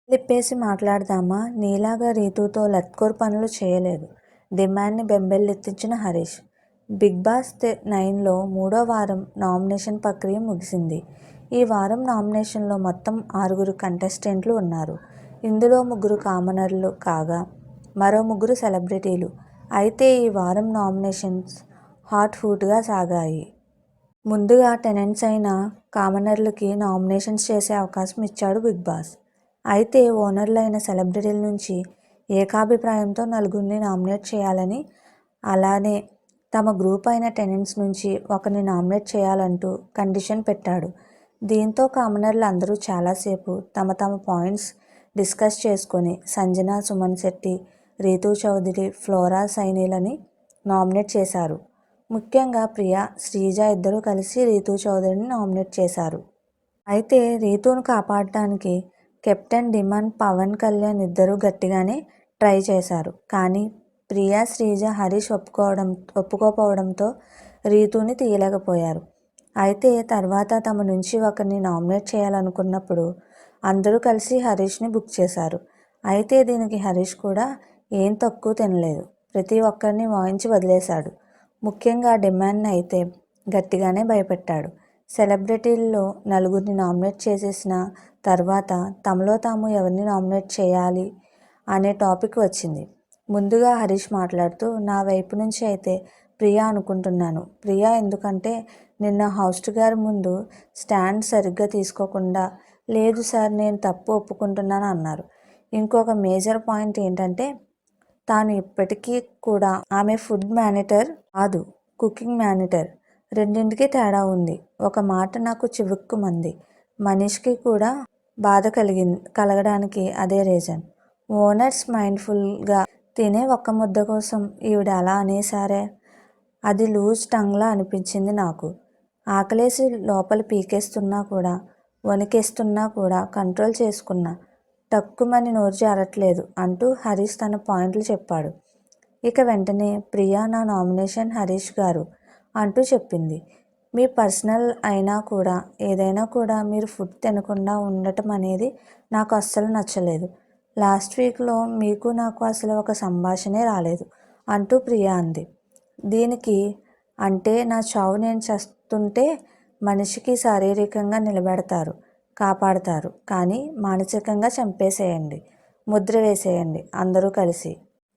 లిప్పేసి మాట్లాడదామా? నీలాగా రీతూతో లత్కోర్ పనులు చేయలేదు. డిమాండ్ని బెంబేలెత్తించిన హరీష్. బిగ్ బాస్ 9లో 3వ వారం నామినేషన్ ప్రక్రియ ముగిసింది. ఈ వారం నామినేషన్లో మొత్తం 6 కంటెస్టెంట్లు ఉన్నారు. ఇందులో 3 కామనర్లు కాగా మరో 3 సెలబ్రిటీలు. అయితే ఈ వారం నామినేషన్స్ హాట్గా సాగాయి. ముందుగా టెనెంట్స్ అయిన కామనర్లకి నామినేషన్స్ చేసే అవకాశం ఇచ్చాడు బిగ్ బాస్. అయితే ఓనర్లైన సెలబ్రిటీల నుంచి ఏకాభిప్రాయంతో నలుగురిని నామినేట్ చేయాలని, అలానే తమ గ్రూప్ అయిన టెనెంట్స్ నుంచి ఒకరిని నామినేట్ చేయాలంటూ కండిషన్ పెట్టాడు. దీంతో కామనర్లు అందరూ చాలాసేపు తమ తమ పాయింట్స్ డిస్కస్ చేసుకొని సంజన, సుమన్ శెట్టి, రీతూ చౌదరి, ఫ్లోరా సైనీలని నామినేట్ చేశారు. ముఖ్యంగా ప్రియా, శ్రీజ ఇద్దరూ కలిసి రీతూ చౌదరిని నామినేట్ చేశారు. అయితే రీతూను కాపాడటానికి కెప్టెన్ డిమాండ్, పవన్ కళ్యాణ్ ఇద్దరూ గట్టిగానే ట్రై చేశారు. కానీ ప్రియా, శ్రీజ, హరీష్ ఒప్పుకోపోవడంతో రీతూని తీయలేకపోయారు. అయితే తర్వాత తమ నుంచి ఒకరిని నామినేట్ చేయాలనుకున్నప్పుడు అందరూ కలిసి హరీష్ని బుక్ చేశారు. అయితే దీనికి హరీష్ కూడా ఏం తక్కువ తినలేదు. ప్రతి ఒక్కరిని వాయించి వదిలేశాడు. ముఖ్యంగా డిమాండ్ని అయితే గట్టిగానే భయపెట్టాడు. సెలబ్రిటీల్లో నలుగురిని నామినేట్ చేసేసిన తర్వాత తమలో తాము ఎవరిని నామినేట్ చేయాలి అనే టాపిక్ వచ్చింది. ముందుగా హరీష్ మాట్లాడుతూ, నా వైపు నుంచి అయితే ప్రియా అనుకుంటున్నాను. ప్రియా ఎందుకంటే నిన్న హోస్ట్ గారి ముందు స్టాండ్ సరిగ్గా తీసుకోకుండా, లేదు సార్ నేను తప్పు ఒప్పుకుంటున్నాను అన్నారు. ఇంకొక మేజర్ పాయింట్ ఏంటంటే తాను ఇప్పటికీ కూడా ఆమె ఫుడ్ మేనేటర్ కాదు, కుకింగ్ మేనేటర్. రెండింటికి తేడా ఉంది. ఒక మాట నాకు చివుక్కుమంది. మనీష్కి కూడా బాధ కలగడానికి అదే రీజన్. ఓనర్స్ మైండ్ఫుల్గా తినే ఒక్క ముద్ద కోసం ఈవిడ అలా అనేసారే. అది లూజ్ టంగ్లా అనిపించింది నాకు. ఆకలేసి లోపల పీకేస్తున్నా కూడా, వణికేస్తున్నా కూడా కంట్రోల్ చేసుకున్నా. టక్కుమని నోరు జారట్లేదు అంటూ హరీష్ తన పాయింట్లు చెప్పాడు. ఇక వెంటనే ప్రియా, నా నామినేషన్ హరీష్ గారు అంటూ చెప్పింది. మీ పర్సనల్ అయినా కూడా ఏదైనా కూడా మీరు ఫుడ్ తినకుండా ఉండటం అనేది నాకు అస్సలు నచ్చలేదు. లాస్ట్ వీక్లో మీకు నాకు అసలు ఒక సంభాషణే రాలేదు అంటూ ప్రియా అంది. దీనికి అంటే నా చావు నేను చస్తుంటే మనిషికి శారీరకంగా నిలబెడతారు, కాపాడతారు, కానీ మానసికంగా చంపేసేయండి, ముద్ర వేసేయండి అందరూ కలిసి.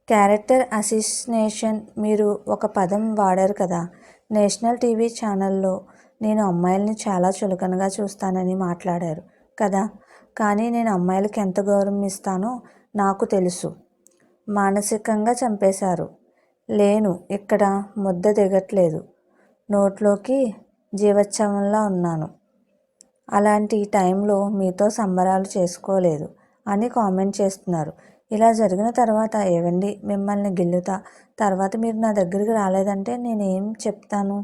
క్యారెక్టర్ అసినేషన్ మీరు ఒక పదం వాడారు కదా. నేషనల్ టీవీ ఛానల్లో నేను అమ్మాయిల్ని చాలా చులకనగా చూస్తానని మాట్లాడారు కదా. కానీ నేను అమ్మాయిలకి ఎంత గౌరవం ఇస్తానో నాకు తెలుసు. మానసికంగా చంపేశారు. లేను ఇక్కడ ముద్ద దిగట్లేదు. నోట్లోకి జీవోత్సవంలా ఉన్నాను. అలాంటి టైంలో మీతో సంబరాలు చేసుకోలేదు అని కామెంట్ చేస్తున్నారు. ఇలా జరిగిన తర్వాత ఏవండి మిమ్మల్ని గిల్లుతా, తర్వాత మీరు నా దగ్గరికి రాలేదంటే నేనేం చెప్తాను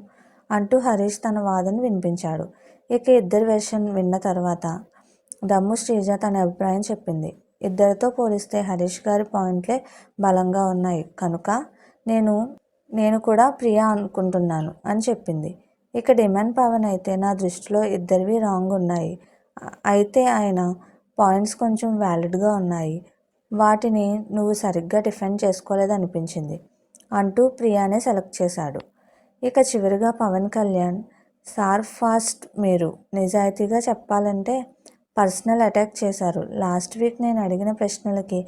అంటూ హరీష్ తన వాదన వినిపించాడు. ఇక ఇద్దరి వెర్షన్ విన్న తర్వాత దమ్ము శ్రీజ తన అభిప్రాయం చెప్పింది. ఇద్దరితో పోలిస్తే హరీష్ గారి పాయింట్లే బలంగా ఉన్నాయి కనుక నేను కూడా ప్రియా అనుకుంటున్నాను అని చెప్పింది. ఇక డిమాండ్ పవన్ అయితే నా దృష్టిలో ఇద్దరివి రాంగ్ ఉన్నాయి. అయితే ఆయన పాయింట్స్ కొంచెం వ్యాలిడ్గా ఉన్నాయి. వాటిని నువ్వు సరిగ్గా డిఫెండ్ చేసుకోలేదనిపించింది అంటూ ప్రియానే సెలెక్ట్ చేశాడు. ఇక చివరిగా పవన్ కళ్యాణ్, సార్ ఫాస్ట్ మీరు నిజాయితీగా చెప్పాలంటే పర్సనల్ అటాక్ చేశారు. లాస్ట్ వీక్ నేను అడిగిన ప్రశ్నలకి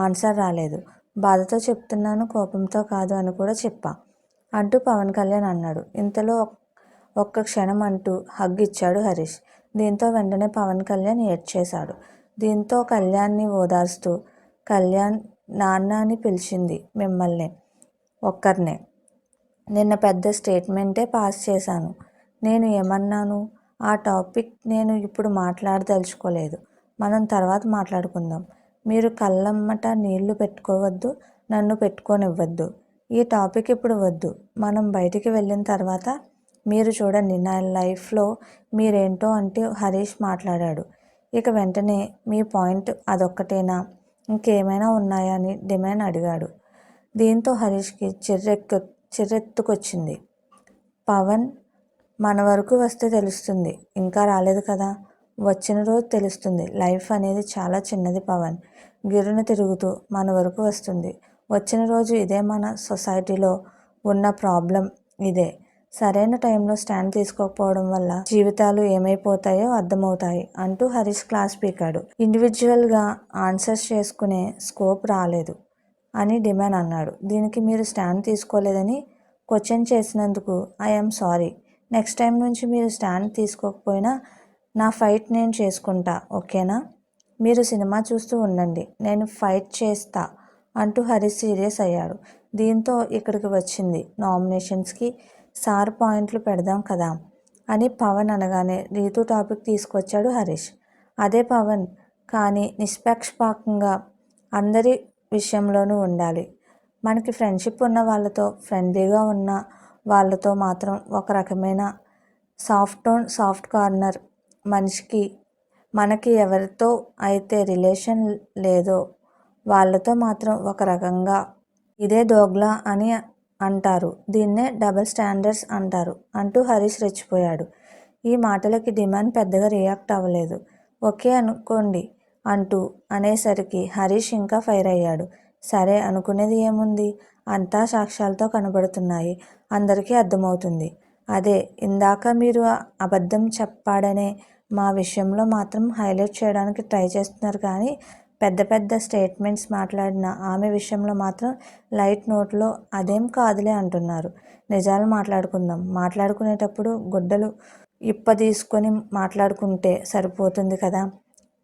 ఆన్సర్ రాలేదు. బాధతో చెప్తున్నాను, కోపంతో కాదు అని కూడా చెప్పా అంటూ పవన్ కళ్యాణ్ అన్నాడు. ఇంతలో ఒక్క క్షణం అంటూ హగ్ ఇచ్చాడు హరీష్. దీంతో వెంటనే పవన్ కళ్యాణ్ ఏడ్చేశాడు. దీంతో కళ్యాణ్ని ఓదార్స్తూ, కళ్యాణ్ నాన్న అని పిలిచింది మిమ్మల్ని ఒక్కరినే. నిన్న పెద్ద స్టేట్మెంటే పాస్ చేశాను. నేను ఏమన్నాను? ఆ టాపిక్ నేను ఇప్పుడు మాట్లాడదలుచుకోలేదు. మనం తర్వాత మాట్లాడుకుందాం. మీరు కళ్ళమ్మట నీళ్లు పెట్టుకోవద్దు, నన్ను పెట్టుకోనివ్వద్దు. ఈ టాపిక్ ఇప్పుడు వద్దు. మనం బయటికి వెళ్ళిన తర్వాత మీరు చూడండి నా లైఫ్లో మీరేంటో అంటూ హరీష్ మాట్లాడాడు. ఇక వెంటనే మీ పాయింట్ అదొక్కటేనా, ఇంకేమైనా ఉన్నాయా అని డిమాండ్ అడిగాడు. దీంతో హరీష్కి చిర్రెత్తుకొచ్చింది. పవన్ మన వరకు వస్తే తెలుస్తుంది, ఇంకా రాలేదు కదా. వచ్చిన రోజు తెలుస్తుంది. లైఫ్ అనేది చాలా చిన్నది పవన్. గిర్రున తిరుగుతూ మన వరకు వస్తుంది. వచ్చిన రోజు ఇదే. మన సొసైటీలో ఉన్న ప్రాబ్లం ఇదే. సరైన టైంలో స్టాండ్ తీసుకోకపోవడం వల్ల జీవితాలు ఏమైపోతాయో అర్థమవుతాయి అంటూ హరీష్ క్లాస్ పీకాడు. ఇండివిజువల్గా ఆన్సర్స్ చేసుకునే స్కోప్ రాలేదు అని డిమాండ్ అన్నాడు. దీనికి మీరు స్టాండ్ తీసుకోలేదని క్వశ్చన్ చేసినందుకు ఐఎమ్ సారీ. నెక్స్ట్ టైం నుంచి మీరు స్టాండ్ తీసుకోకపోయినా నా ఫైట్ నేను చేసుకుంటా, ఓకేనా? మీరు సినిమా చూస్తూ ఉండండి, నేను ఫైట్ చేస్తా అంటూ హరీష్ సీరియస్ అయ్యాడు. దీంతో ఇక్కడికి వచ్చింది నామినేషన్స్కి సార్ పాయింట్లు పెడదాం కదా అని పవన్ అనగానే రీతు టాపిక్ తీసుకొచ్చాడు హరీష్. అదే పవన్, కానీ నిష్పక్షపాతంగా అందరి విషయంలోనూ ఉండాలి. మనకి ఫ్రెండ్షిప్ ఉన్న వాళ్ళతో, ఫ్రెండ్లీగా ఉన్న వాళ్ళతో మాత్రం ఒక రకమైన సాఫ్ట్ టోన్, సాఫ్ట్ కార్నర్. మనకి ఎవరితో అయితే రిలేషన్ లేదో వాళ్ళతో మాత్రం ఒక రకంగా. ఇదే దోగ్లా అని అంటారు, దీన్నే డబుల్ స్టాండర్డ్స్ అంటారు అంటూ హరీష్ రెచ్చిపోయాడు. ఈ మాటలకి డిమాండ్ పెద్దగా రియాక్ట్ అవ్వలేదు. ఓకే అనుకోండి అంటూ అనేసరికి హరీష్ ఇంకా ఫైర్ అయ్యాడు. సరే, అనుకునేది ఏముంది? అంతా సాక్ష్యాలతో కనబడుతున్నాయి, అందరికీ అర్థమవుతుంది. అదే ఇందాక మీరు అబద్ధం చెప్పాడనే మా విషయంలో మాత్రం హైలైట్ చేయడానికి ట్రై చేస్తున్నారు, కానీ పెద్ద పెద్ద స్టేట్మెంట్స్ మాట్లాడిన ఆమె విషయంలో మాత్రం లైట్ నోట్లో అదేం కాదులే అంటున్నారు. నిజాలు మాట్లాడుకుందాం. మాట్లాడుకునేటప్పుడు గుడ్డలు ఇప్పదీసుకొని మాట్లాడుకుంటే సరిపోతుంది కదా.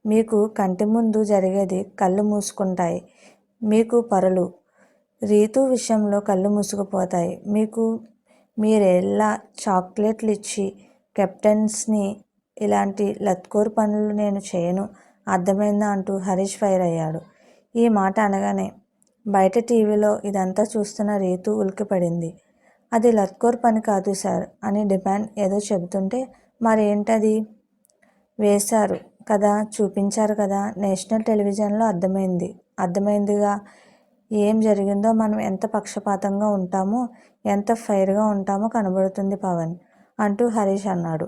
మీకు కంటి ముందు జరిగేది కళ్ళు మూసుకుంటాయి మీకు పరులు. రీతు విషయంలో కళ్ళు మూసుకుపోతాయి మీకు. మీరెలా చాక్లెట్లు ఇచ్చి కెప్టెన్స్ని ఇలాంటి లత్కోర్ పనులు నేను చేయను, అర్థమైందా అంటూ హరీష్ ఫైర్ అయ్యాడు. ఈ మాట అనగానే బయట టీవీలో ఇదంతా చూస్తున్న రీతు ఉలిక్కిపడింది. అది లత్కోర్ పని కాదు సార్ అని డిమాండ్ ఏదో చెబుతుంటే, మరేంటది? వేశారు కదా, చూపించారు కదా, నేషనల్ టెలివిజన్లో అర్థమైందిగా ఏం జరిగిందో. మనం ఎంత పక్షపాతంగా ఉంటామో, ఎంత ఫైర్గా ఉంటామో కనబడుతుంది పవన్ అంటూ హరీష్ అన్నాడు.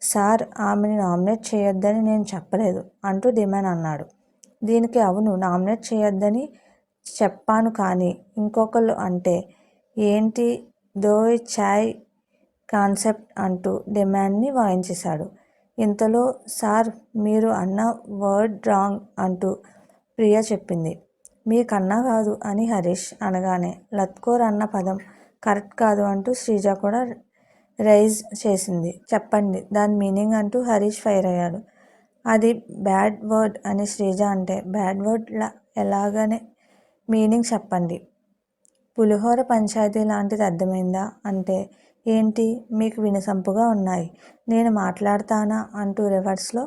సార్, ఆమెని నామినేట్ చేయొద్దని నేను చెప్పలేదు అంటూ డిమాండ్ అన్నాడు. దీనికి అవును, నామినేట్ చేయొద్దని చెప్పాను, కానీ ఇంకొకళ్ళు అంటే ఏంటి దోయ్ చాయ్ కాన్సెప్ట్ అంటూ డిమాండ్ని వాయించేశాడు. ఇంతలో సార్, మీరు అన్న వర్డ్ రాంగ్ అంటూ ప్రియ చెప్పింది. మీకన్నా కాదు అని హరీష్ అనగానే లత్కోర్ అన్న పదం కరెక్ట్ కాదు అంటూ శ్రీజ కూడా రైజ్ చేసింది. చెప్పండి దాని మీనింగ్ అంటూ హరీష్ ఫైర్ అయ్యాడు. అది బ్యాడ్ వర్డ్ అని శ్రీజ అంటే, బ్యాడ్ వర్డ్ ఎలాగనే మీనింగ్ చెప్పండి. పులిహోర పంచాయతీ లాంటిది, అర్థమైందా అంటే ఏంటి? మీకు వినసంపుగా ఉన్నాయి, నేను మాట్లాడతానా అంటూ రివర్స్లో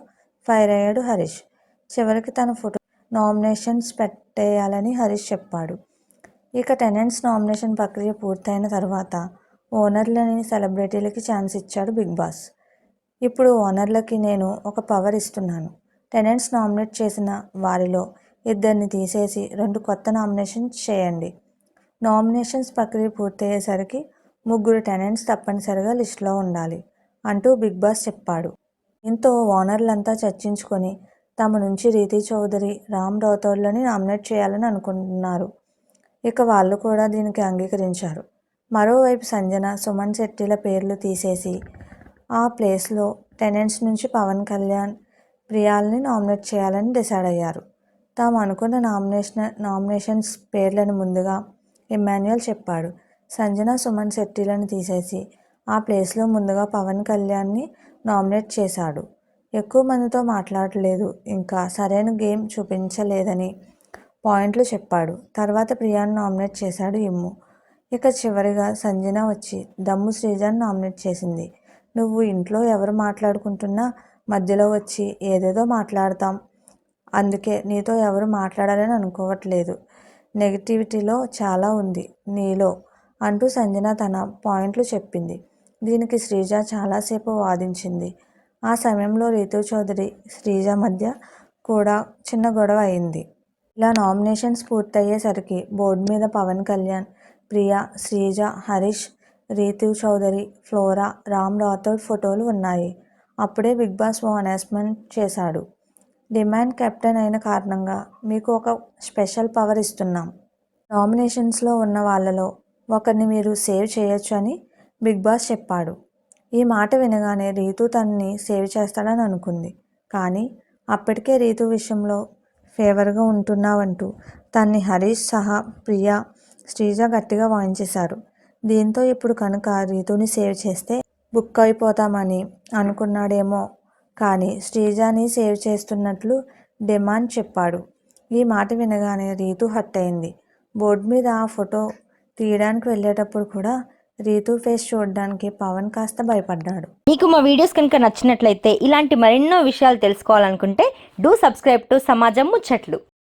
ఫైర్ అయ్యాడు హరీష్. చివరికి తన ఫోటో నామినేషన్స్ పెట్టేయాలని హరీష్ చెప్పాడు. ఇక టెనెంట్స్ నామినేషన్ ప్రక్రియ పూర్తయిన తర్వాత ఓనర్లని, సెలబ్రిటీలకి ఛాన్స్ ఇచ్చాడు బిగ్ బాస్. ఇప్పుడు ఓనర్లకి నేను ఒక పవర్ ఇస్తున్నాను. టెనెంట్స్ నామినేట్ చేసిన వారిలో 2 తీసేసి 2 కొత్త నామినేషన్స్ చేయండి. నామినేషన్స్ ప్రక్రియ పూర్తయ్యేసరికి 3 టెనెంట్స్ తప్పనిసరిగా లిస్టులో ఉండాలి అంటూ బిగ్ బాస్ చెప్పాడు. దీంతో ఓనర్లంతా చర్చించుకొని తమ నుంచి రీతి చౌదరి, రామ్ రాథోడ్లని నామినేట్ చేయాలని అనుకుంటున్నారు. ఇక వాళ్ళు కూడా దీనికి అంగీకరించారు. మరోవైపు సంజన, సుమన్ శెట్టిల పేర్లు తీసేసి ఆ ప్లేస్లో టెనెంట్స్ నుంచి పవన్ కళ్యాణ్, ప్రియాల్ని నామినేట్ చేయాలని డిసైడ్ అయ్యారు. తాము అనుకున్న నామినేషన్స్ పేర్లను ముందుగా ఇమ్మాన్యుయల్ చెప్పాడు. సంజన, సుమన్ శెట్టిలను తీసేసి ఆ ప్లేస్లో ముందుగా పవన్ కళ్యాణ్ని నామినేట్ చేశాడు. ఎక్కువ మందితో మాట్లాడలేదు, ఇంకా సరైన గేమ్ చూపించలేదని పాయింట్లు చెప్పాడు. తర్వాత ప్రియాను నామినేట్ చేశాడు ఇమ్ము. ఇక చివరిగా సంజన వచ్చి దమ్ము శ్రీజాను నామినేట్ చేసింది. నువ్వు ఇంట్లో ఎవరు మాట్లాడుకుంటున్నా మధ్యలో వచ్చి ఏదేదో మాట్లాడతాం, అందుకే నీతో ఎవరు మాట్లాడాలని అనుకోవట్లేదు. నెగిటివిటీలో చాలా ఉంది నీలో అంటూ సంజన తన పాయింట్లు చెప్పింది. దీనికి శ్రీజ చాలాసేపు వాదించింది. ఆ సమయంలో రీతు చౌదరి, శ్రీజ మధ్య కూడా చిన్న గొడవ అయింది. ఇలా నామినేషన్స్ పూర్తయ్యేసరికి బోర్డు మీద పవన్ కళ్యాణ్, ప్రియా, శ్రీజ, హరీష్, రీతు చౌదరి, ఫ్లోరా, రామ్ రాథోడ్ ఫోటోలు ఉన్నాయి. అప్పుడే బిగ్ బాస్ ఓ అనౌన్స్మెంట్ చేశాడు. డిమాండ్ కెప్టెన్ అయిన కారణంగా మీకు ఒక స్పెషల్ పవర్ ఇస్తున్నాం. నామినేషన్స్లో ఉన్న వాళ్ళలో ఒకరిని మీరు సేవ్ చేయొచ్చు అని బిగ్ బాస్ చెప్పాడు. ఈ మాట వినగానే రీతు తనని సేవ్ చేస్తాడని అనుకుంది. కానీ అప్పటికే రీతు విషయంలో ఫేవర్గా ఉంటున్నావంటూ తన్ని హరీష్ సహా ప్రియా, శ్రీజ గట్టిగా వాయించేశారు. దీంతో ఇప్పుడు కనుక రీతుని సేవ్ చేస్తే బుక్ అయిపోతామని అనుకున్నాడేమో. కానీ శ్రీజని సేవ్ చేస్తున్నట్లు డిమాండ్ చెప్పాడు. ఈ మాట వినగానే రీతు హర్ట్ అయింది. బోర్డు మీద ఆ ఫోటో తీయడానికి వెళ్ళేటప్పుడు కూడా రీతు ఫేస్ చూడడానికి పవన్ కాస్త భయపడ్డాడు. మీకు మా వీడియోస్ కనుక నచ్చినట్లయితే ఇలాంటి మరెన్నో విషయాలు తెలుసుకోవాలనుకుంటే డూ సబ్స్క్రైబ్ టు సమాజం ముచ్చట్లు.